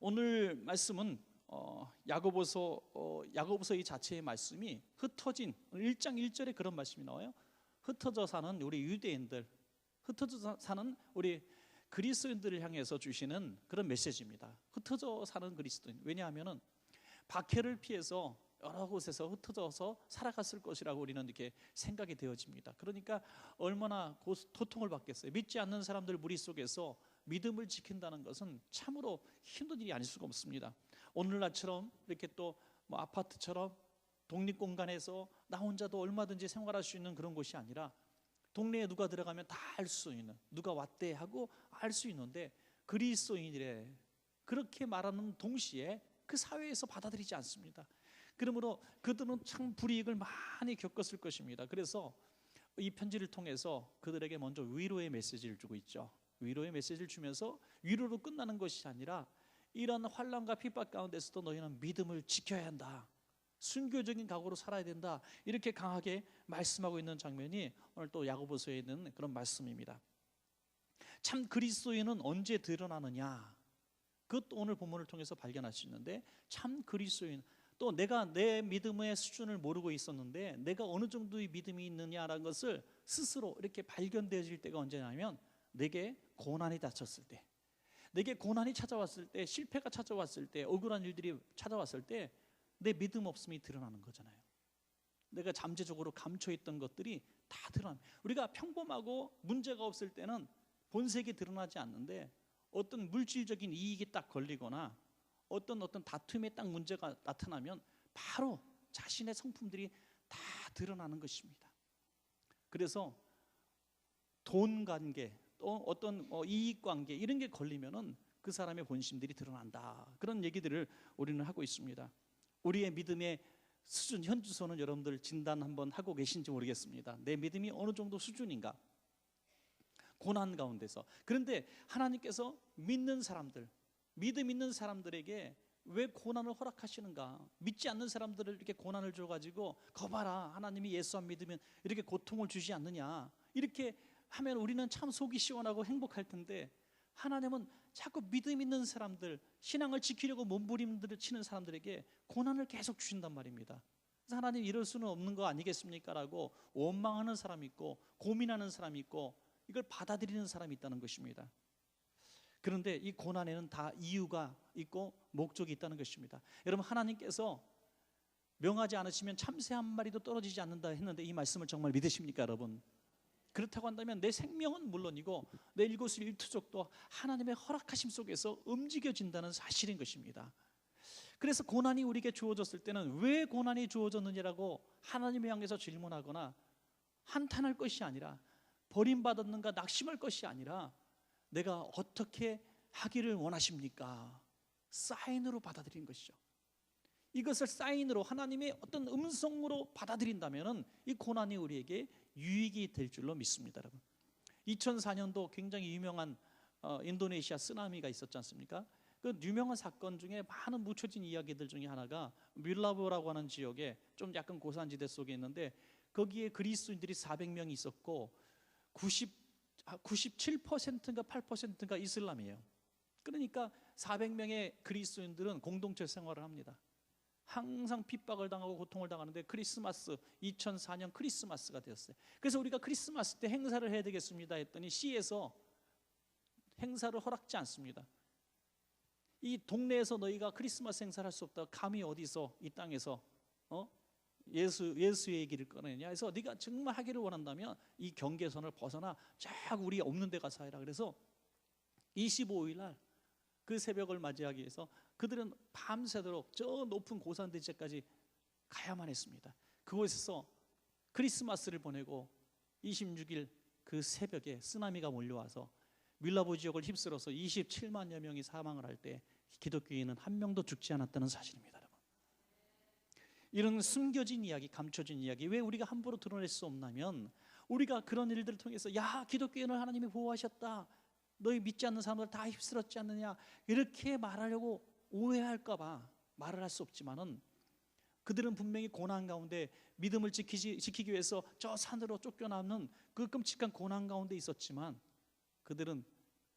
오늘 말씀은 야고보서 이 자체의 말씀이 흩어진 1장 1절에 그런 말씀이 나와요. 흩어져 사는 우리 유대인들, 흩어져 사는 우리 그리스도인들을 향해서 주시는 그런 메시지입니다. 흩어져 사는 그리스도인. 왜냐하면은 박해를 피해서 여러 곳에서 흩어져서 살아갔을 것이라고 우리는 이렇게 생각이 되어집니다. 그러니까 얼마나 고통을 받겠어요. 믿지 않는 사람들 무리 속에서 믿음을 지킨다는 것은 참으로 힘든 일이 아닐 수가 없습니다. 오늘날처럼 이렇게 또 뭐 아파트처럼 독립공간에서 나 혼자도 얼마든지 생활할 수 있는 그런 곳이 아니라 동네에 누가 들어가면 다 알 수 있는, 누가 왔대 하고 알 수 있는데 그리스도인이래 그렇게 말하는 동시에 그 사회에서 받아들이지 않습니다. 그러므로 그들은 참 불이익을 많이 겪었을 것입니다. 그래서 이 편지를 통해서 그들에게 먼저 위로의 메시지를 주고 있죠. 위로의 메시지를 주면서 위로로 끝나는 것이 아니라 이런 환난과 핍박 가운데서도 너희는 믿음을 지켜야 한다, 순교적인 각오로 살아야 된다, 이렇게 강하게 말씀하고 있는 장면이 오늘 또 야고보서에 있는 그런 말씀입니다. 참 그리스도인은 언제 드러나느냐, 그것도 오늘 본문을 통해서 발견할 수 있는데, 참 그리스도인, 또 내가 내 믿음의 수준을 모르고 있었는데 내가 어느 정도의 믿음이 있느냐라는 것을 스스로 이렇게 발견되어질 때가 언제냐면, 내게 고난이 닥쳤을 때, 내게 고난이 찾아왔을 때, 실패가 찾아왔을 때, 억울한 일들이 찾아왔을 때 내 믿음 없음이 드러나는 거잖아요. 내가 잠재적으로 감춰있던 것들이 다 드러납니다. 우리가 평범하고 문제가 없을 때는 본색이 드러나지 않는데, 어떤 물질적인 이익이 딱 걸리거나 어떤 다툼에 딱 문제가 나타나면 바로 자신의 성품들이 다 드러나는 것입니다. 그래서 돈 관계, 또 어떤 이익 관계, 이런 게 걸리면은 그 사람의 본심들이 드러난다, 그런 얘기들을 우리는 하고 있습니다. 우리의 믿음의 수준, 현주소는 여러분들 진단 한번 하고 계신지 모르겠습니다. 내 믿음이 어느 정도 수준인가, 고난 가운데서. 그런데 하나님께서 믿는 사람들, 믿음 있는 사람들에게 왜 고난을 허락하시는가? 믿지 않는 사람들을 이렇게 고난을 줘가지고 거봐라, 하나님이 예수 안 믿으면 이렇게 고통을 주지 않느냐, 이렇게 하면 우리는 참 속이 시원하고 행복할 텐데, 하나님은 자꾸 믿음 있는 사람들, 신앙을 지키려고 몸부림치는 사람들에게 고난을 계속 주신단 말입니다. 그래서 하나님 이럴 수는 없는 거 아니겠습니까? 라고 원망하는 사람이 있고, 고민하는 사람이 있고, 이걸 받아들이는 사람이 있다는 것입니다. 그런데 이 고난에는 다 이유가 있고 목적이 있다는 것입니다. 여러분, 하나님께서 명하지 않으시면 참새 한 마리도 떨어지지 않는다 했는데, 이 말씀을 정말 믿으십니까, 여러분? 그렇다고 한다면 내 생명은 물론이고 내 일거수일투족도 하나님의 허락하심 속에서 움직여진다는 사실인 것입니다. 그래서 고난이 우리에게 주어졌을 때는 왜 고난이 주어졌느냐라고 하나님을 향해서 질문하거나 한탄할 것이 아니라, 버림받았는가 낙심할 것이 아니라, 내가 어떻게 하기를 원하십니까? 사인으로 받아들이는 것이죠. 이것을 사인으로, 하나님의 어떤 음성으로 받아들인다면 이 고난이 우리에게 유익이 될 줄로 믿습니다. 여러분, 2004년도 굉장히 유명한 인도네시아 쓰나미가 있었지 않습니까? 그 유명한 사건 중에 많은 묻혀진 이야기들 중에 하나가 밀라보라고 하는 지역에 좀 약간 고산지대 속에 있는데, 거기에 그리스도인들이 400명이 있었고 97%인가 8%인가 이슬람이에요. 그러니까 400명의 그리스도인들은 공동체 생활을 합니다. 항상 핍박을 당하고 고통을 당하는데, 크리스마스 2004년 크리스마스가 되었어요. 그래서 우리가 크리스마스 때 행사를 해야 되겠습니다 했더니 시에서 행사를 허락지 않습니다. 이 동네에서 너희가 크리스마스 행사를 할 수 없다. 감히 어디서 이 땅에서 예수의 얘기를 꺼내냐 해서, 네가 정말 하기를 원한다면 이 경계선을 벗어나 쫙 우리 없는 데 가서 해라. 그래서 25일 날 그 새벽을 맞이하기 위해서 그들은 밤새도록 저 높은 고산대지까지 가야만 했습니다. 그곳에서 크리스마스를 보내고 26일 그 새벽에 쓰나미가 몰려와서 밀라보 지역을 휩쓸어서 27만여 명이 사망을 할 때 기독교인은 한 명도 죽지 않았다는 사실입니다. 여러분, 이런 숨겨진 이야기, 감춰진 이야기, 왜 우리가 함부로 드러낼 수 없냐면, 우리가 그런 일들을 통해서 야, 기독교인을 하나님이 보호하셨다, 너희 믿지 않는 사람들 다 휩쓸었지 않느냐, 이렇게 말하려고 오해할까 봐 말을 할 수 없지만은, 그들은 분명히 고난 가운데 믿음을 지키기 위해서 저 산으로 쫓겨나는 그 끔찍한 고난 가운데 있었지만, 그들은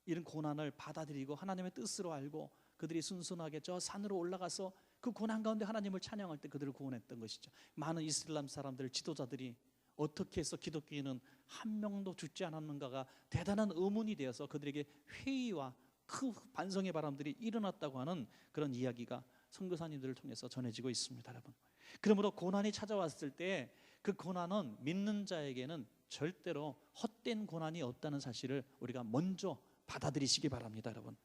이런 고난을 받아들이고 하나님의 뜻으로 알고 그들이 순순하게 저 산으로 올라가서 그 고난 가운데 하나님을 찬양할 때 그들을 구원했던 것이죠. 많은 이슬람 사람들, 지도자들이 어떻게 해서 기독교인은 한 명도 죽지 않았는가가 대단한 의문이 되어서 그들에게 회의와 큰 반성의 바람들이 일어났다고 하는 그런 이야기가 선교사님들을 통해서 전해지고 있습니다, 여러분. 그러므로 고난이 찾아왔을 때 그 고난은 믿는 자에게는 절대로 헛된 고난이 없다는 사실을 우리가 먼저 받아들이시기 바랍니다, 여러분.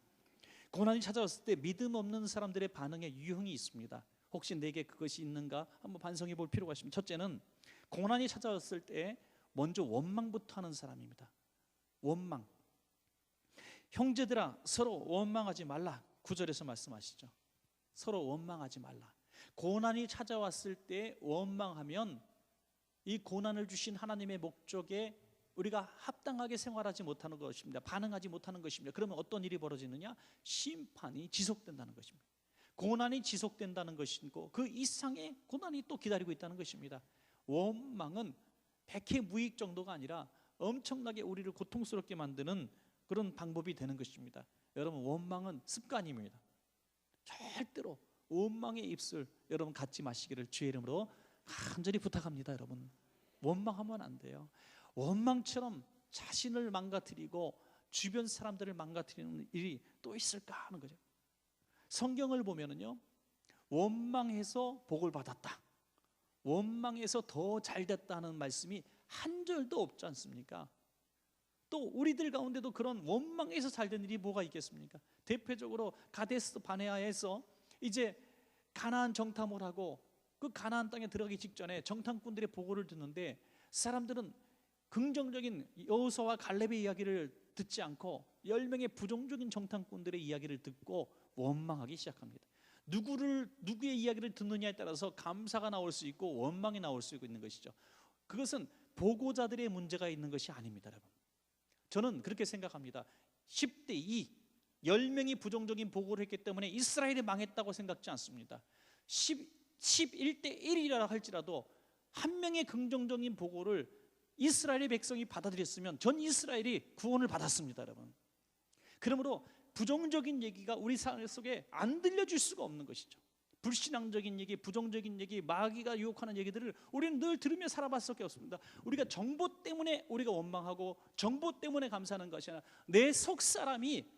고난이 찾아왔을 때 믿음 없는 사람들의 반응에 유형이 있습니다. 혹시 내게 그것이 있는가 한번 반성해 볼 필요가 있습니다. 첫째는 고난이 찾아왔을 때 먼저 원망부터 하는 사람입니다. 원망. 형제들아 서로 원망하지 말라, 9절에서 말씀하시죠. 서로 원망하지 말라. 고난이 찾아왔을 때 원망하면 이 고난을 주신 하나님의 목적에 우리가 합당하게 생활하지 못하는 것입니다. 반응하지 못하는 것입니다. 그러면 어떤 일이 벌어지느냐? 심판이 지속된다는 것입니다. 고난이 지속된다는 것이고 그 이상의 고난이 또 기다리고 있다는 것입니다. 원망은 백해무익 정도가 아니라 엄청나게 우리를 고통스럽게 만드는 그런 방법이 되는 것입니다. 여러분, 원망은 습관입니다. 절대로 원망의 입술 여러분 갖지 마시기를 주의 이름으로 간절히 부탁합니다. 여러분, 원망하면 안 돼요. 원망처럼 자신을 망가뜨리고 주변 사람들을 망가뜨리는 일이 또 있을까 하는 거죠. 성경을 보면은요, 원망해서 복을 받았다, 원망해서 더 잘됐다는 말씀이 한 절도 없지 않습니까? 또 우리들 가운데도 그런 원망해서 잘된 일이 뭐가 있겠습니까? 대표적으로 가데스 바네아에서 이제 가나안 정탐을 하고 그 가나안 땅에 들어가기 직전에 정탐꾼들의 보고를 듣는데 사람들은 긍정적인 여호수아와 갈렙의 이야기를 듣지 않고 10명의 부정적인 정탐꾼들의 이야기를 듣고 원망하기 시작합니다. 누구의 이야기를 듣느냐에 따라서 감사가 나올 수 있고 원망이 나올 수 있는 것이죠. 그것은 보고자들의 문제가 있는 것이 아닙니다, 여러분. 저는 그렇게 생각합니다. 10대 2, 10명이 부정적인 보고를 했기 때문에 이스라엘이 망했다고 생각지 않습니다. 11대 1이라 할지라도 한 명의 긍정적인 보고를 이스라엘의 백성이 받아들였으면 전 이스라엘이 구원을 받았습니다, 여러분. 그러므로 부정적인 얘기가 우리 삶 속에 안 들려줄 수가 없는 것이죠. 불신앙적인 얘기, 부정적인 얘기, 마귀가 유혹하는 얘기들을 우리는 늘 들으며 살아봤을 수밖에 없습니다. 우리가 정보 때문에 우리가 원망하고 정보 때문에 감사하는 것이 아니라 내 속 사람이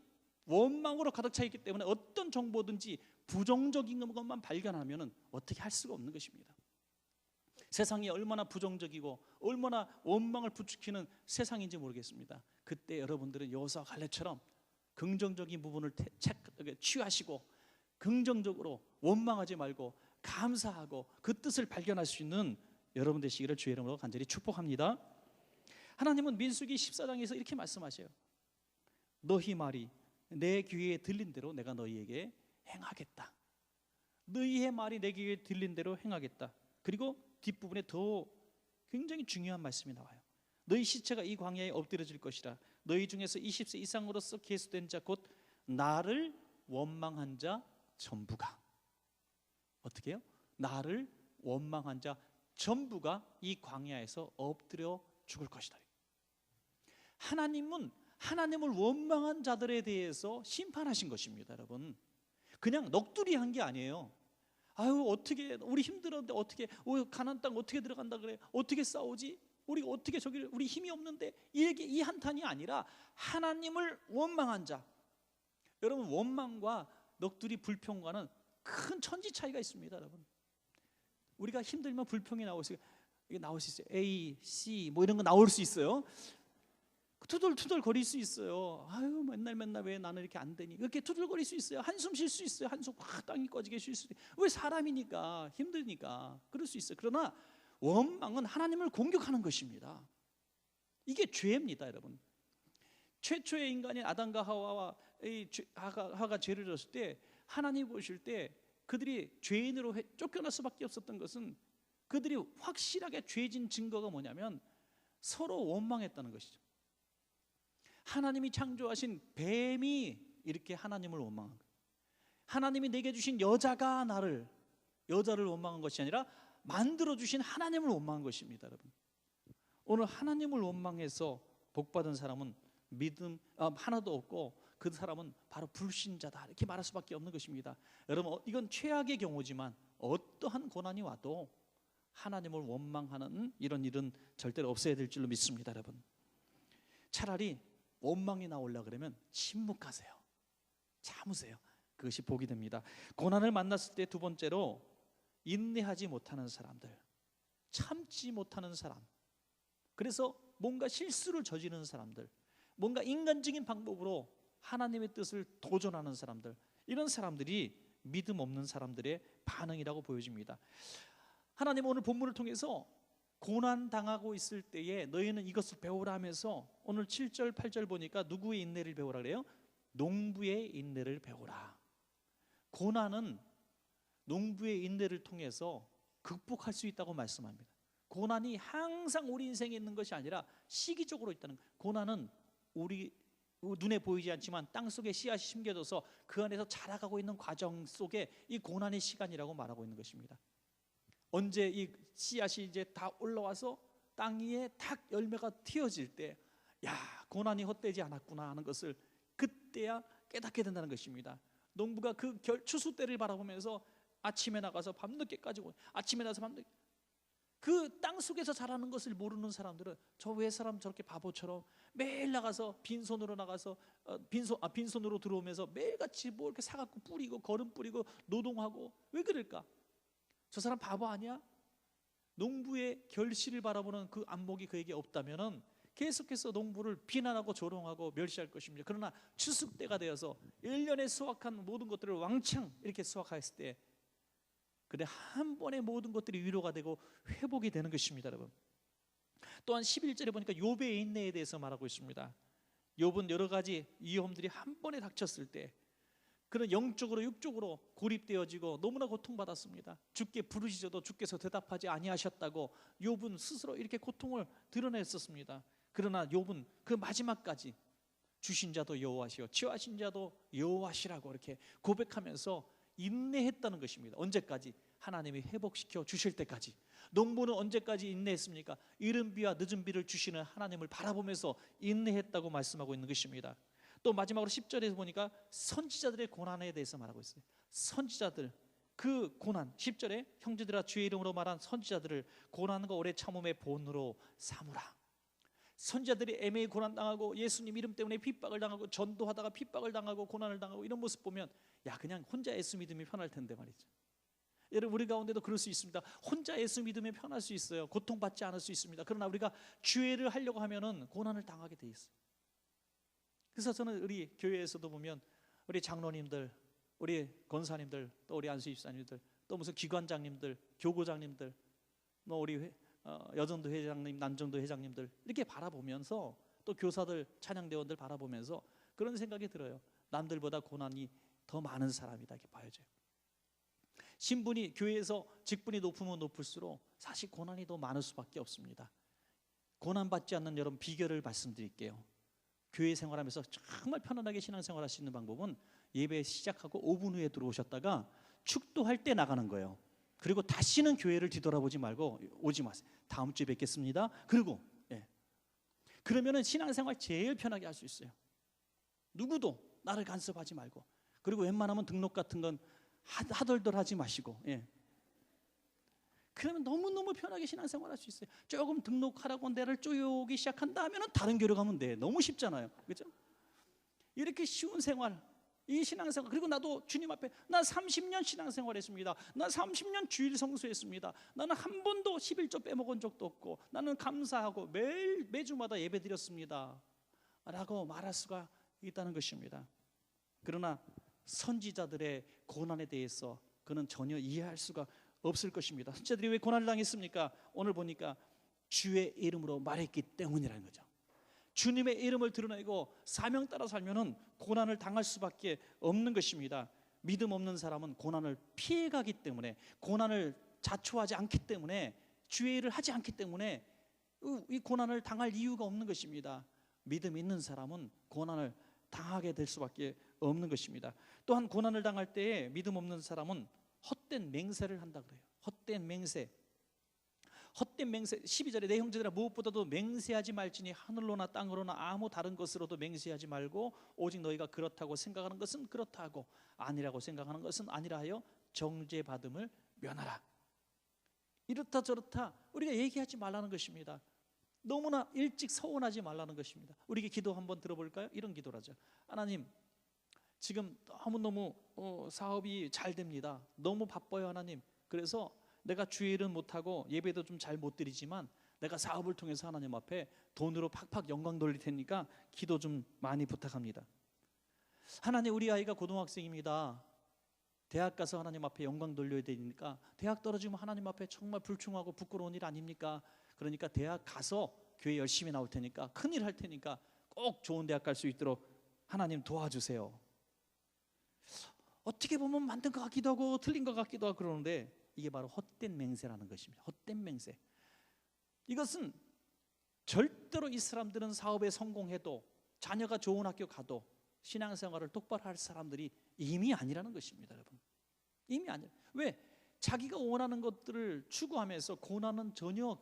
원망으로 가득 차 있기 때문에 어떤 정보든지 부정적인 것만 발견하면 어떻게 할 수가 없는 것입니다. 세상이 얼마나 부정적이고 얼마나 원망을 부추기는 세상인지 모르겠습니다. 그때 여러분들은 여호수아 갈렙처럼 긍정적인 부분을 취하시고 긍정적으로 원망하지 말고 감사하고 그 뜻을 발견할 수 있는 여러분 되시기를 주의 이름으로 간절히 축복합니다. 하나님은 민수기 14장에서 이렇게 말씀하셔요. 너희 말이 내 귀에 들린 대로 내가 너희에게 행하겠다. 너희의 말이 내 귀에 들린 대로 행하겠다. 그리고 뒷부분에 더 굉장히 중요한 말씀이 나와요. 너희 시체가 이 광야에 엎드려질 것이라. 너희 중에서 20세 이상으로서 계수된 자 곧 나를 원망한 자 전부가, 어떻게 해요? 나를 원망한 자 전부가 이 광야에서 엎드려 죽을 것이다. 하나님은 하나님을 원망한 자들에 대해서 심판하신 것입니다, 여러분. 그냥 넋두리 한 게 아니에요. 아유, 어떻게 우리 힘들었는데 어떻게 가나안 땅 어떻게 들어간다 그래? 어떻게 싸우지? 우리 어떻게 저기를 우리 힘이 없는데 이게 이 한탄이 아니라 하나님을 원망한 자. 여러분, 원망과 넋두리 불평과는 큰 천지 차이가 있습니다, 여러분. 우리가 힘들면 불평이 나올 수 있어요. A, C 뭐 이런 거 나올 수 있어요. 투덜투덜 거릴 수 있어요. 아유, 맨날 왜 나는 이렇게 안 되니? 이렇게 투덜거릴 수 있어요. 한숨 쉴 수 있어요. 한숨 확 땅이 꺼지게 쉴 수 있어요. 왜? 사람이니까, 힘드니까 그럴 수 있어요. 그러나 원망은 하나님을 공격하는 것입니다. 이게 죄입니다, 여러분. 최초의 인간인 아담과 하와가 죄를 졌을 때 하나님 보실 때 그들이 죄인으로 쫓겨날 수밖에 없었던 것은 그들이 확실하게 죄진 증거가 뭐냐면 서로 원망했다는 것이죠. 하나님이 창조하신 뱀이 이렇게 하나님을 원망한 거예요. 하나님이 내게 주신 여자를 원망한 것이 아니라 만들어주신 하나님을 원망한 것입니다, 여러분. 오늘 하나님을 원망해서 복받은 사람은 믿음 하나도 없고 그 사람은 바로 불신자다 이렇게 말할 수밖에 없는 것입니다. 여러분, 이건 최악의 경우지만 어떠한 고난이 와도 하나님을 원망하는 이런 일은 절대로 없어야 될 줄로 믿습니다. 여러분, 차라리 원망이 나오려 그러면 침묵하세요. 참으세요. 그것이 복이 됩니다. 고난을 만났을 때 두 번째로 인내하지 못하는 사람들, 참지 못하는 사람, 그래서 뭔가 실수를 저지르는 사람들, 뭔가 인간적인 방법으로 하나님의 뜻을 도전하는 사람들, 이런 사람들이 믿음 없는 사람들의 반응이라고 보여집니다. 하나님 오늘 본문을 통해서 고난 당하고 있을 때에 너희는 이것을 배우라 하면서 오늘 7절 8절 보니까 누구의 인내를 배우라 그래요? 농부의 인내를 배우라. 고난은 농부의 인내를 통해서 극복할 수 있다고 말씀합니다. 고난이 항상 우리 인생에 있는 것이 아니라 시기적으로 있다는 거예요. 고난은 우리 눈에 보이지 않지만 땅속에 씨앗이 심겨져서 그 안에서 자라가고 있는 과정 속에 이 고난의 시간이라고 말하고 있는 것입니다. 언제 이 씨앗이 이제 다 올라와서 땅 위에 탁 열매가 튀어질 때, 야, 고난이 헛되지 않았구나 하는 것을 그때야 깨닫게 된다는 것입니다. 농부가 그 추수 때를 바라보면서 아침에 나가서 밤늦게까지, 아침에 나가서 밤늦게, 그 땅속에서 자라는 것을 모르는 사람들은 저 왜 사람 저렇게 바보처럼 매일 나가서 빈손으로 나가서 빈손으로 들어오면서 매일같이 뭐 이렇게 사갖고 뿌리고 거름 뿌리고 노동하고 왜 그럴까? 저 사람 바보 아니야? 농부의 결실을 바라보는 그 안목이 그에게 없다면은 계속해서 농부를 비난하고 조롱하고 멸시할 것입니다. 그러나 추수 때가 되어서 1년에 수확한 모든 것들을 왕창 이렇게 수확했을 때, 그래 한 번에 모든 것들이 위로가 되고 회복이 되는 것입니다. 여러분, 또한 11절에 보니까 욥의 인내에 대해서 말하고 있습니다. 욥은 여러 가지 위험들이 한 번에 닥쳤을 때 그는 영적으로 육적으로 고립되어지고 너무나 고통받았습니다. 주께 부르짖어도 주께서 대답하지 아니하셨다고 욥은 스스로 이렇게 고통을 드러냈었습니다. 그러나 욥은 그 마지막까지 주신 자도 여호와시요 취하신 자도 여호와시라고 이렇게 고백하면서 인내했다는 것입니다. 언제까지? 하나님이 회복시켜 주실 때까지. 농부는 언제까지 인내했습니까? 이른 비와 늦은 비를 주시는 하나님을 바라보면서 인내했다고 말씀하고 있는 것입니다. 또 마지막으로 10절에서 보니까 선지자들의 고난에 대해서 말하고 있어요. 선지자들, 그 고난, 10절에 형제들아 주의 이름으로 말한 선지자들을 고난과 오래 참음의 본으로 삼으라. 선지자들이 애매히 고난당하고 예수님 이름 때문에 핍박을 당하고 전도하다가 핍박을 당하고 고난을 당하고 이런 모습 보면 야, 그냥 혼자 예수 믿으면 편할 텐데 말이죠. 여러분, 우리 가운데도 그럴 수 있습니다. 혼자 예수 믿으면 편할 수 있어요. 고통받지 않을 수 있습니다. 그러나 우리가 주의를 하려고 하면은 고난을 당하게 돼 있어요. 그래서 저는 우리 교회에서도 보면 우리 장로님들, 우리 권사님들, 또 우리 안수 집사님들, 또 무슨 기관장님들, 교구장님들, 뭐 우리 여전도 회장님, 난정도 회장님들 이렇게 바라보면서, 또 교사들, 찬양대원들 바라보면서 그런 생각이 들어요. 남들보다 고난이 더 많은 사람이다 이렇게 봐야죠. 신분이, 교회에서 직분이 높으면 높을수록 사실 고난이 더 많을 수밖에 없습니다. 고난받지 않는 여러분 비결을 말씀드릴게요. 교회 생활하면서 정말 편안하게 신앙생활할 수 있는 방법은 예배 시작하고 5분 후에 들어오셨다가 축도할 때 나가는 거예요. 그리고 다시는 교회를 뒤돌아보지 말고 오지 마세요. 다음 주에 뵙겠습니다. 그리고 그러면은 신앙생활 제일 편하게 할 수 있어요. 누구도 나를 간섭하지 말고, 그리고 웬만하면 등록 같은 건 하덜덜 하지 마시고, 그러면 너무너무 편하게 신앙생활 할 수 있어요. 조금 등록하라고 내를 쪼여오기 시작한다 하면 다른 교회 가면 돼. 너무 쉽잖아요. 그렇죠? 이렇게 쉬운 생활, 이 신앙생활. 그리고 나도 주님 앞에 나 30년 신앙생활 했습니다. 나 30년 주일 성수했습니다. 나는 한 번도 11조 빼먹은 적도 없고 나는 감사하고 매주마다 예배 드렸습니다 라고 말할 수가 있다는 것입니다. 그러나 선지자들의 고난에 대해서 그는 전혀 이해할 수가 없을 것입니다. 선지자들이 왜 고난을 당했습니까? 오늘 보니까 주의 이름으로 말했기 때문이라는 거죠. 주님의 이름을 드러내고 사명 따라 살면은 고난을 당할 수밖에 없는 것입니다. 믿음 없는 사람은 고난을 피해가기 때문에, 고난을 자초하지 않기 때문에, 주의 일을 하지 않기 때문에 이 고난을 당할 이유가 없는 것입니다. 믿음 있는 사람은 고난을 당하게 될 수밖에 없는 것입니다. 또한 고난을 당할 때에 믿음 없는 사람은 헛된 맹세를 한다 그래요. 헛된 맹세. 헛된 맹세 12절에 내 형제들아 무엇보다도 맹세하지 말지니 하늘로나 땅으로나 아무 다른 것으로도 맹세하지 말고 오직 너희가 그렇다고 생각하는 것은 그렇다 하고 아니라고 생각하는 것은 아니라 하여 정죄받음을 면하라. 이렇다 저렇다 우리가 얘기하지 말라는 것입니다. 너무나 일찍 서운하지 말라는 것입니다. 우리에게 기도 한번 들어볼까요? 이런 기도를 하죠. 하나님, 지금 너무너무 사업이 잘 됩니다. 너무 바빠요 하나님. 그래서 내가 주일은 못하고 예배도 좀 잘 못 드리지만 내가 사업을 통해서 하나님 앞에 돈으로 팍팍 영광 돌릴 테니까 기도 좀 많이 부탁합니다. 하나님, 우리 아이가 고등학생입니다. 대학 가서 하나님 앞에 영광 돌려야 되니까 대학 떨어지면 하나님 앞에 정말 불충하고 부끄러운 일 아닙니까? 그러니까 대학 가서 교회 열심히 나올 테니까 큰일 할 테니까 꼭 좋은 대학 갈 수 있도록 하나님 도와주세요. 어떻게 보면 만든 것 같기도 하고 틀린 것 같기도 하고 그러는데 이게 바로 헛된 맹세라는 것입니다. 헛된 맹세. 이것은 절대로 이 사람들은 사업에 성공해도 자녀가 좋은 학교 가도 신앙생활을 똑바로 할 사람들이 이미 아니라는 것입니다. 여러분, 이미 아니에요. 왜? 자기가 원하는 것들을 추구하면서 고난은 전혀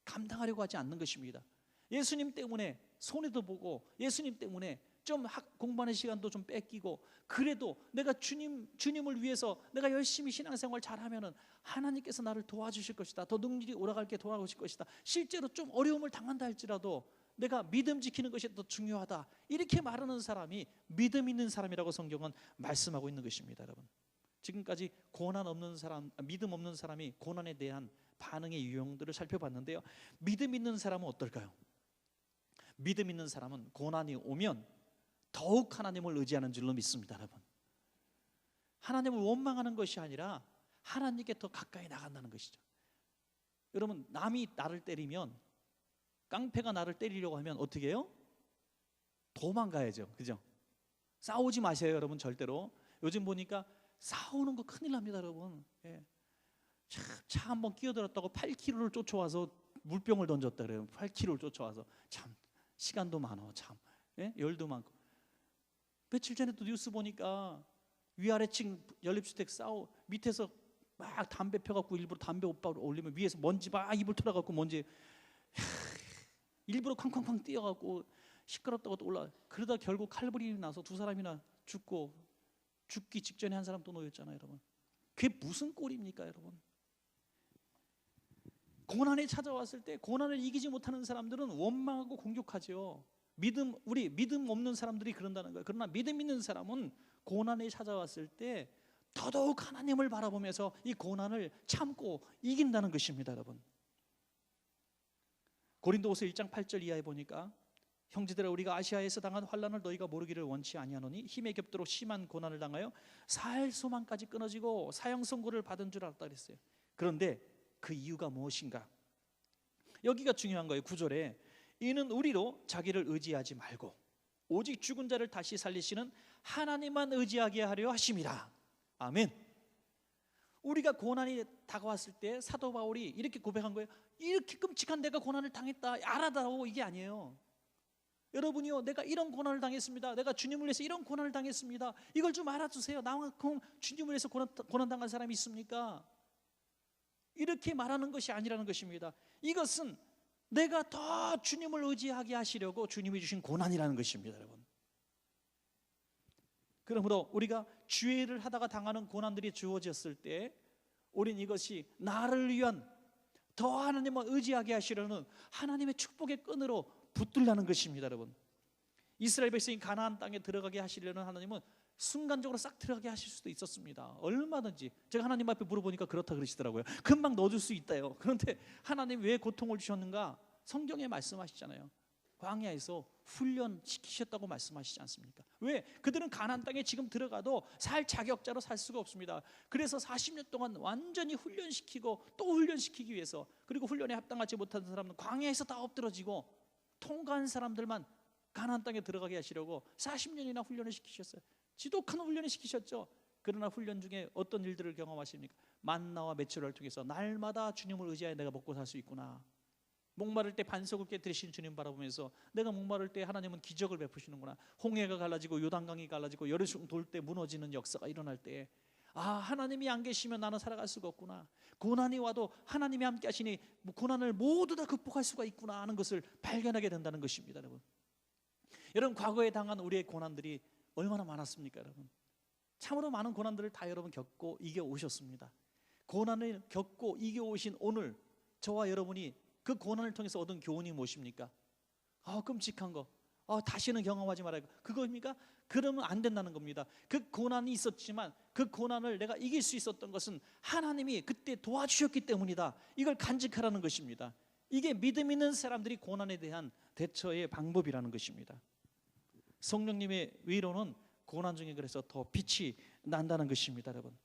감당하려고 하지 않는 것입니다. 예수님 때문에 손해도 보고 예수님 때문에 좀 공부하는 시간도 좀 뺏기고 그래도 내가 주님을 위해서 내가 열심히 신앙생활 잘하면은 하나님께서 나를 도와주실 것이다. 더 능률이 오라갈게 도와주실 것이다. 실제로 좀 어려움을 당한다 할지라도 내가 믿음 지키는 것이 더 중요하다. 이렇게 말하는 사람이 믿음 있는 사람이라고 성경은 말씀하고 있는 것입니다. 여러분, 지금까지 고난 없는 사람, 믿음 없는 사람이 고난에 대한 반응의 유형들을 살펴봤는데요. 믿음 있는 사람은 어떨까요? 믿음 있는 사람은 고난이 오면 더욱 하나님을 의지하는 줄로 믿습니다. 여러분, 하나님을 원망하는 것이 아니라 하나님께 더 가까이 나간다는 것이죠. 여러분, 남이 나를 때리면, 깡패가 나를 때리려고 하면 어떻게 해요? 도망가야죠. 그죠? 싸우지 마세요 여러분. 절대로. 요즘 보니까 싸우는 거 큰일 납니다 여러분. 예. 차 한번 끼어들었다고 8km를 쫓아와서 물병을 던졌다 그래요. 8km를 쫓아와서. 참 시간도 많아. 참, 예? 열도 많고. 며칠 전에 또 뉴스 보니까 위아래층 연립주택 밑에서 막 담배 펴갖고 일부러 담배 오빠를 올리면 위에서 먼지 막 입을 털어갖고 먼지 일부러 쾅쾅쾅 뛰어갖고 시끄럽다고 또 그러다 결국 칼부림이 나서 두 사람이나 죽기 직전에 한 사람 또 놓였잖아요 여러분. 그게 무슨 꼴입니까 여러분? 고난이 찾아왔을 때 고난을 이기지 못하는 사람들은 원망하고 공격하죠. 우리 믿음 없는 사람들이 그런다는 거예요. 그러나 믿음 있는 사람은 고난이 찾아왔을 때 더더욱 하나님을 바라보면서 이 고난을 참고 이긴다는 것입니다 여러분. 고린도후서 1장 8절 이하에 보니까 형제들아 우리가 아시아에서 당한 환난을 너희가 모르기를 원치 아니하노니 힘에 겹도록 심한 고난을 당하여 살 소망까지 끊어지고 사형 선고를 받은 줄 알았다 그랬어요. 그런데 그 이유가 무엇인가? 여기가 중요한 거예요. 9절에 이는 우리로 자기를 의지하지 말고 오직 죽은 자를 다시 살리시는 하나님만 의지하게 하려 하심이라. 아멘. 우리가 고난이 다가왔을 때 사도 바울이 이렇게 고백한 거예요. 이렇게 끔찍한 내가 고난을 당했다 알아다오 이게 아니에요. 여러분이요, 내가 이런 고난을 당했습니다. 내가 주님을 위해서 이런 고난을 당했습니다. 이걸 좀 알아주세요. 나만큼 주님을 위해서 고난 당한 사람이 있습니까? 이렇게 말하는 것이 아니라는 것입니다. 이것은 내가 더 주님을 의지하게 하시려고 주님이 주신 고난이라는 것입니다 여러분. 그러므로 우리가 주의를 하다가 당하는 고난들이 주어졌을 때 우린 이것이 나를 위한 더 하나님을 의지하게 하시려는 하나님의 축복의 끈으로 붙들라는 것입니다 여러분. 이스라엘 백성이 가나안 땅에 들어가게 하시려는 하나님은 순간적으로 싹 들어가게 하실 수도 있었습니다. 얼마든지. 제가 하나님 앞에 물어보니까 그렇다 그러시더라고요. 금방 넣어줄 수 있다요. 그런데 하나님 왜 고통을 주셨는가? 성경에 말씀하시잖아요. 광야에서 훈련시키셨다고 말씀하시지 않습니까? 왜? 그들은 가나안 땅에 지금 들어가도 살 자격자로 살 수가 없습니다. 그래서 40년 동안 완전히 훈련시키고 또 훈련시키기 위해서, 그리고 훈련에 합당하지 못한 사람은 광야에서 다 엎드러지고 통과한 사람들만 가나안 땅에 들어가게 하시려고 40년이나 훈련을 시키셨어요. 지독한 훈련을 시키셨죠. 그러나 훈련 중에 어떤 일들을 경험하십니까? 만나와 메추라를 통해서 날마다 주님을 의지하여 내가 먹고 살 수 있구나. 목마를 때 반석을 깨뜨리신 주님 바라보면서 내가 목마를 때 하나님은 기적을 베푸시는구나. 홍해가 갈라지고 요단강이 갈라지고 여리송 돌 때 무너지는 역사가 일어날 때 하나님이 안 계시면 나는 살아갈 수가 없구나. 고난이 와도 하나님이 함께 하시니 고난을 모두 다 극복할 수가 있구나 하는 것을 발견하게 된다는 것입니다. 여러분 과거에 당한 우리의 고난들이 얼마나 많았습니까? 여러분 참으로 많은 고난들을 다 여러분 겪고 이겨 오셨습니다. 고난을 겪고 이겨 오신 오늘 저와 여러분이 그 고난을 통해서 얻은 교훈이 무엇입니까? 끔찍한 거, 다시는 경험하지 말아야. 그겁니까? 그러면 안 된다는 겁니다. 그 고난이 있었지만 그 고난을 내가 이길 수 있었던 것은 하나님이 그때 도와주셨기 때문이다. 이걸 간직하라는 것입니다. 이게 믿음 있는 사람들이 고난에 대한 대처의 방법이라는 것입니다. 성령님의 위로는 고난 중에 그래서 더 빛이 난다는 것입니다. 여러분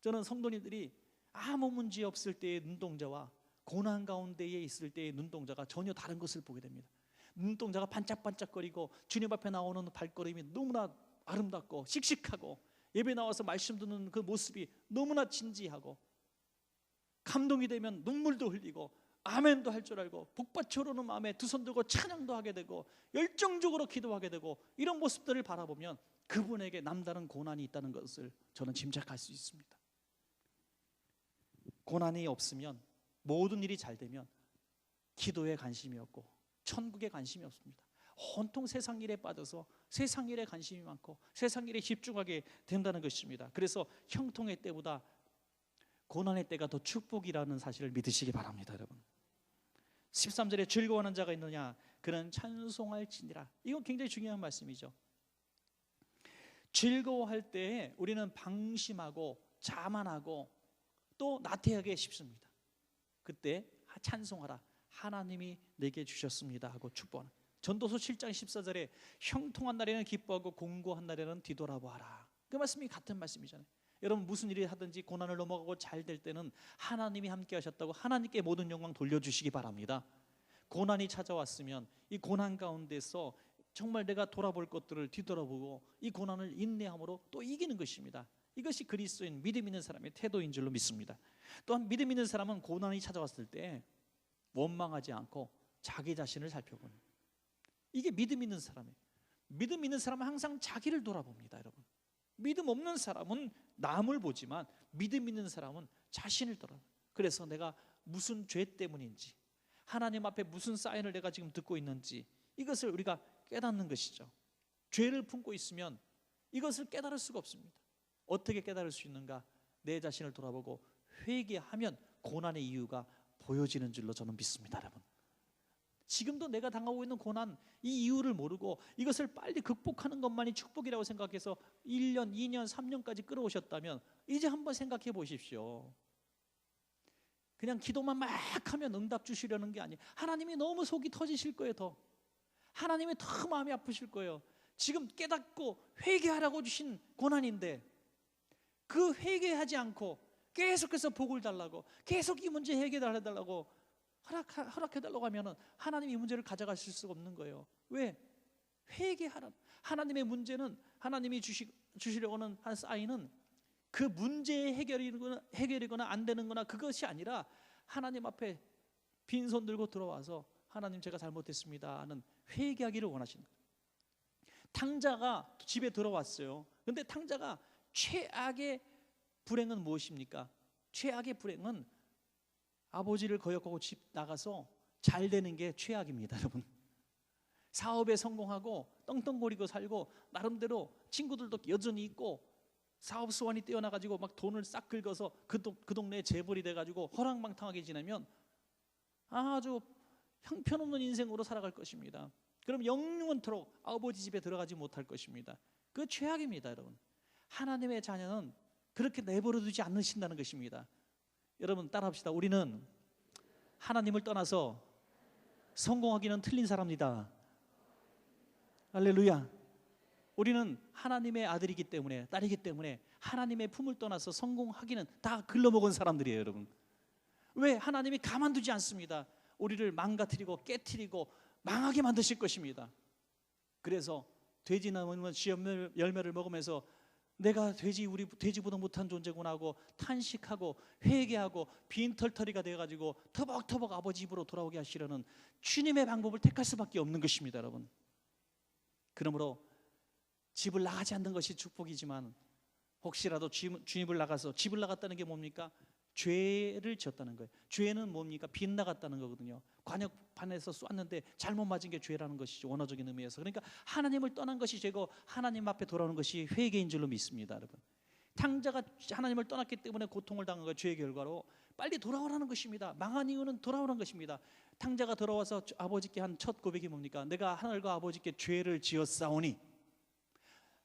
저는 성도님들이 아무 문제 없을 때의 눈동자와 고난 가운데에 있을 때의 눈동자가 전혀 다른 것을 보게 됩니다. 눈동자가 반짝반짝거리고 주님 앞에 나오는 발걸음이 너무나 아름답고 씩씩하고 예배 나와서 말씀 듣는 그 모습이 너무나 진지하고 감동이 되면 눈물도 흘리고 아멘도 할 줄 알고 복받쳐 오르는 마음에 두 손 들고 찬양도 하게 되고 열정적으로 기도하게 되고 이런 모습들을 바라보면 그분에게 남다른 고난이 있다는 것을 저는 짐작할 수 있습니다. 고난이 없으면 모든 일이 잘 되면 기도에 관심이 없고 천국에 관심이 없습니다. 온통 세상 일에 빠져서 세상 일에 관심이 많고 세상 일에 집중하게 된다는 것입니다. 그래서 형통의 때보다 고난의 때가 더 축복이라는 사실을 믿으시기 바랍니다. 여러분 13절에 즐거워하는 자가 있느냐 그는 찬송할지니라. 이건 굉장히 중요한 말씀이죠. 즐거워할 때에 우리는 방심하고 자만하고 또 나태하게 싶습니다. 그때 찬송하라 하나님이 내게 주셨습니다 하고 축복하는. 전도서 7장 14절에 형통한 날에는 기뻐하고 공고한 날에는 뒤돌아보아라. 그 말씀이 같은 말씀이잖아요. 여러분 무슨 일이 하든지 고난을 넘어가고 잘 될 때는 하나님이 함께 하셨다고 하나님께 모든 영광 돌려주시기 바랍니다. 고난이 찾아왔으면 이 고난 가운데서 정말 내가 돌아볼 것들을 뒤돌아보고 이 고난을 인내함으로 또 이기는 것입니다. 이것이 그리스도인 믿음 있는 사람의 태도인 줄로 믿습니다. 또한 믿음 있는 사람은 고난이 찾아왔을 때 원망하지 않고 자기 자신을 살펴보는, 이게 믿음 있는 사람이에요. 믿음 있는 사람은 항상 자기를 돌아봅니다. 여러분 믿음 없는 사람은 남을 보지만 믿음 있는 사람은 자신을 돌아봐요. 그래서 내가 무슨 죄 때문인지 하나님 앞에 무슨 사인을 내가 지금 듣고 있는지 이것을 우리가 깨닫는 것이죠. 죄를 품고 있으면 이것을 깨달을 수가 없습니다. 어떻게 깨달을 수 있는가? 내 자신을 돌아보고 회개하면 고난의 이유가 보여지는 줄로 저는 믿습니다. 여러분 지금도 내가 당하고 있는 고난 이 이유를 모르고 이것을 빨리 극복하는 것만이 축복이라고 생각해서 1년, 2년, 3년까지 끌어오셨다면 이제 한번 생각해 보십시오. 그냥 기도만 막 하면 응답 주시려는 게 아니에요. 하나님이 너무 속이 터지실 거예요. 더 하나님이 더 마음이 아프실 거예요. 지금 깨닫고 회개하라고 주신 고난인데 그 회개하지 않고 계속해서 복을 달라고 계속 이 문제 해결해달라고 허락해달라고 하면 하나님이 이 문제를 가져가실 수가 없는 거예요. 왜? 회개하라. 하나님의 문제는 하나님이 주시려고 하는 한 사인은 그 문제의 해결이거나 안 되는 거나 그것이 아니라 하나님 앞에 빈손 들고 들어와서 하나님 제가 잘못했습니다 하는 회개하기를 원하시는 거예요. 탕자가 집에 들어왔어요. 그런데 탕자가 최악의 불행은 무엇입니까? 최악의 불행은 아버지를 거역하고 집 나가서 잘 되는 게 최악입니다. 여러분 사업에 성공하고 떵떵거리고 살고 나름대로 친구들도 여전히 있고 사업 수완이 뛰어나가지고 막 돈을 싹 긁어서 그 동네에 재벌이 돼가지고 허랑방탕하게 지내면 아주 형편없는 인생으로 살아갈 것입니다. 그럼 영원토록 아버지 집에 들어가지 못할 것입니다. 그 최악입니다. 여러분 하나님의 자녀는 그렇게 내버려 두지 않으신다는 것입니다. 여러분 따라합시다. 우리는 하나님을 떠나서 성공하기는 틀린 사람이다. 할렐루야. 우리는 하나님의 아들이기 때문에 딸이기 때문에 하나님의 품을 떠나서 성공하기는 다 글러먹은 사람들이에요. 여러분 왜? 하나님이 가만두지 않습니다. 우리를 망가뜨리고 깨트리고 망하게 만드실 것입니다. 그래서 돼지나무는 지 열매를 먹으면서 내가 우리 돼지보다 못한 존재구나 하고 탄식하고 회개하고 빈털터리가 되어가지고 터벅터벅 아버지 집으로 돌아오게 하시려는 주님의 방법을 택할 수밖에 없는 것입니다. 여러분 그러므로 집을 나가지 않는 것이 축복이지만 혹시라도 주입을 나가서 집을 나갔다는 게 뭡니까? 죄를 지었다는 거예요. 죄는 뭡니까? 빗나갔다는 거거든요. 관역판에서 쐈는데 잘못 맞은 게 죄라는 것이죠, 원어적인 의미에서. 그러니까 하나님을 떠난 것이 죄고 하나님 앞에 돌아오는 것이 회개인 줄로 믿습니다, 여러분. 탕자가 하나님을 떠났기 때문에 고통을 당한 거, 죄의 결과로 빨리 돌아오라는 것입니다. 망한 이유는 돌아오라는 것입니다. 탕자가 돌아와서 아버지께 한 첫 고백이 뭡니까? 내가 하늘과 아버지께 죄를 지었사오니,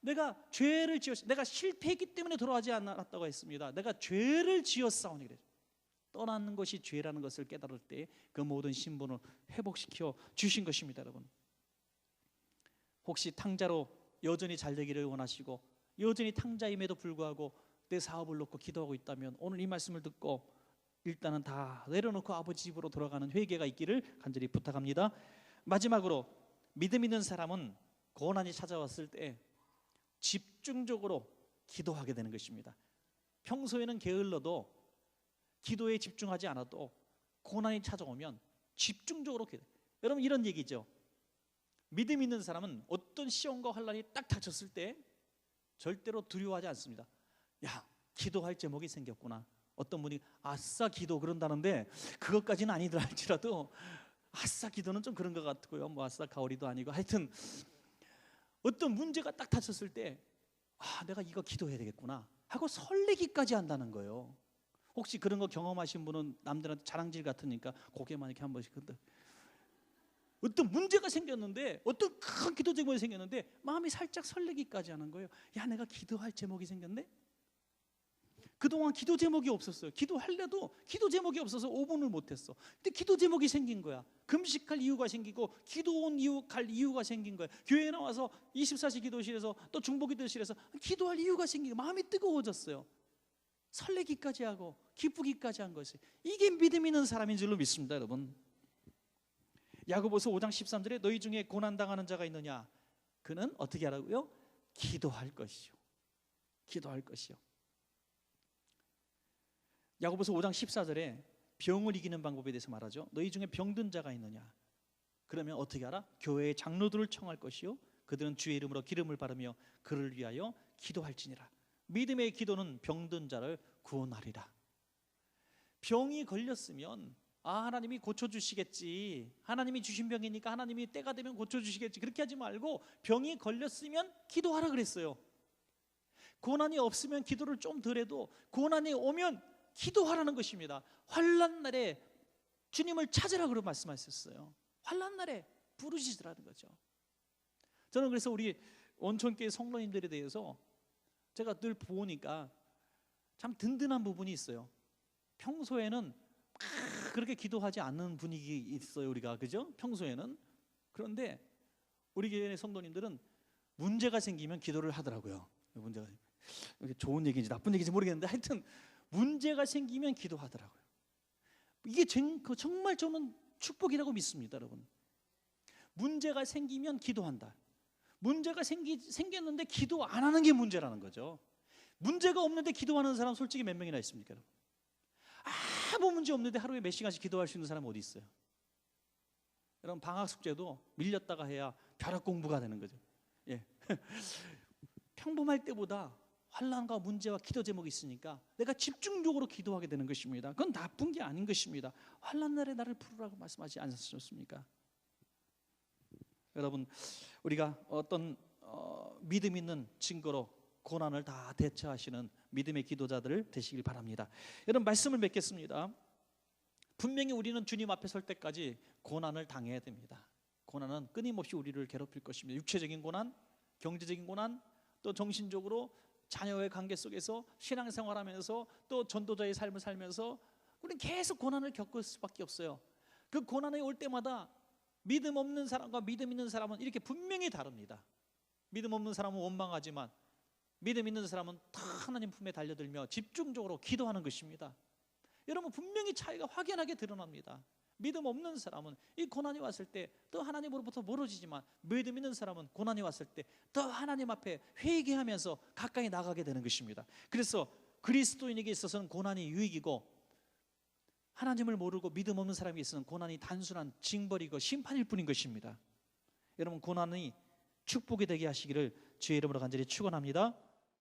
내가 죄를 지었, 내가 실패했기 때문에 돌아오지 않았다고 했습니다. 내가 죄를 지었사오니. 그래요. 떠나는 것이 죄라는 것을 깨달을 때 그 모든 신분을 회복시켜 주신 것입니다, 여러분. 혹시 탕자로 여전히 잘 되기를 원하시고 여전히 탕자임에도 불구하고 내 사업을 놓고 기도하고 있다면 오늘 이 말씀을 듣고 일단은 다 내려놓고 아버지 집으로 돌아가는 회개가 있기를 간절히 부탁합니다. 마지막으로 믿음 있는 사람은 고난이 찾아왔을 때 집중적으로 기도하게 되는 것입니다. 평소에는 게을러도 기도에 집중하지 않아도 고난이 찾아오면 집중적으로 기도. 여러분, 이런 얘기죠. 믿음 있는 사람은 어떤 시험과 환난이 딱 닥쳤을 때 절대로 두려워하지 않습니다. 야, 기도할 제목이 생겼구나. 어떤 분이 아싸 기도 그런다는데 그것까지는 아니더라 할지라도 아싸 기도는 좀 그런 것 같고요. 뭐 아싸 가오리도 아니고, 하여튼 어떤 문제가 딱 닥쳤을 때 내가 이거 기도해야 되겠구나 하고 설레기까지 한다는 거예요. 혹시 그런 거 경험하신 분은 남들한테 자랑질 같으니까 고개만 이렇게 한 번씩 흔들. 어떤 문제가 생겼는데, 어떤 큰 기도 제목이 생겼는데 마음이 살짝 설레기까지 하는 거예요. 야, 내가 기도할 제목이 생겼네? 그동안 기도 제목이 없었어요. 기도하려도 기도 제목이 없어서 5분을 못했어. 근데 기도 제목이 생긴 거야. 금식할 이유가 생기고 기도 갈 이유가 생긴 거야. 교회에 나와서 24시 기도실에서 또 중보기도실에서 기도할 이유가 생기고 마음이 뜨거워졌어요. 설레기까지 하고 기쁘기까지 한 것이, 이게 믿음 있는 사람인 줄로 믿습니다, 여러분. 야고보서 5장 13절에 너희 중에 고난당하는 자가 있느냐? 그는 어떻게 하라고요? 기도할 것이요. 기도할 것이요. 야고보서 5장 14절에 병을 이기는 방법에 대해서 말하죠. 너희 중에 병든 자가 있느냐? 그러면 어떻게 하라? 교회의 장로들을 청할 것이요, 그들은 주의 이름으로 기름을 바르며 그를 위하여 기도할지니라. 믿음의 기도는 병든 자를 구원하리라. 병이 걸렸으면 하나님이 고쳐주시겠지, 하나님이 주신 병이니까 하나님이 때가 되면 고쳐주시겠지, 그렇게 하지 말고 병이 걸렸으면 기도하라 그랬어요. 고난이 없으면 기도를 좀 덜 해도 고난이 오면 기도하라는 것입니다. 환난 날에 주님을 찾으라 그러고 말씀하셨어요. 환난 날에 부르시라는 거죠. 저는 그래서 우리 온천교회 성도님들에 대해서 제가 늘 보니까 참 든든한 부분이 있어요. 평소에는 그렇게 기도하지 않는 분위기 있어요, 우리가, 그죠? 평소에는. 그런데 우리 교회 성도님들은 문제가 생기면 기도를 하더라고요. 문제가, 좋은 얘기인지 나쁜 얘기인지 모르겠는데 하여튼 문제가 생기면 기도하더라고요. 이게 정말 저는 축복이라고 믿습니다, 여러분. 문제가 생기면 기도한다. 문제가 생겼는데 기도 안 하는 게 문제라는 거죠. 문제가 없는데 기도하는 사람 솔직히 몇 명이나 있습니까, 여러분? 아무 문제 없는데 하루에 몇 시간씩 기도할 수 있는 사람 어디 있어요? 여러분, 방학 숙제도 밀렸다가 해야 벼락 공부가 되는 거죠. 예. 평범할 때보다 환난과 문제와 기도 제목이 있으니까 내가 집중적으로 기도하게 되는 것입니다. 그건 나쁜 게 아닌 것입니다. 환난 날에 나를 부르라고 말씀하지 않으셨습니까? 여러분, 우리가 어떤 믿음 있는 증거로 고난을 다 대처하시는 믿음의 기도자들 되시길 바랍니다. 여러분, 말씀을 맺겠습니다. 분명히 우리는 주님 앞에 설 때까지 고난을 당해야 됩니다. 고난은 끊임없이 우리를 괴롭힐 것입니다. 육체적인 고난, 경제적인 고난, 또 정신적으로 자녀의 관계 속에서 신앙생활하면서 또 전도자의 삶을 살면서 우리는 계속 고난을 겪을 수밖에 없어요. 그 고난이 올 때마다 믿음 없는 사람과 믿음 있는 사람은 이렇게 분명히 다릅니다. 믿음 없는 사람은 원망하지만 믿음 있는 사람은 다 하나님 품에 달려들며 집중적으로 기도하는 것입니다. 여러분, 분명히 차이가 확연하게 드러납니다. 믿음 없는 사람은 이 고난이 왔을 때 또 하나님으로부터 멀어지지만, 믿음 있는 사람은 고난이 왔을 때 더 하나님 앞에 회개하면서 가까이 나가게 되는 것입니다. 그래서 그리스도인에게 있어서는 고난이 유익이고, 하나님을 모르고 믿음 없는 사람에게 있어서는 고난이 단순한 징벌이고 심판일 뿐인 것입니다. 여러분, 고난이 축복이 되게 하시기를 주의 이름으로 간절히 축원합니다.